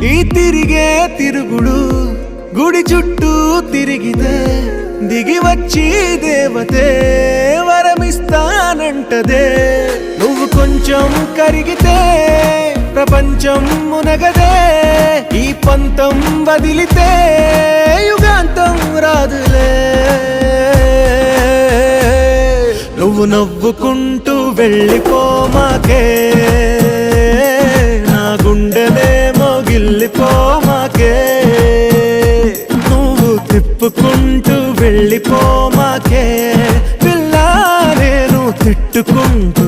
ఈ తిరిగే తిరుగుడు గుడి చుట్టూ తిరిగితే దిగి వచ్చి దేవతే వరమిస్తానంటదే. నువ్వు కొంచెం కరిగితే ప్రపంచం మునగదే. ఈ పంతం వదిలితే యుగాంతం రాదులే. నువ్వు నవ్వుకుంటూ వెళ్ళిపోమాకే, నా గుండెలేమో గిల్లిపోమాకే. నువ్వు తిప్పుకుంటూ వెళ్ళిపోమాకే, పిల్ల నేను తిట్టుకుంటూ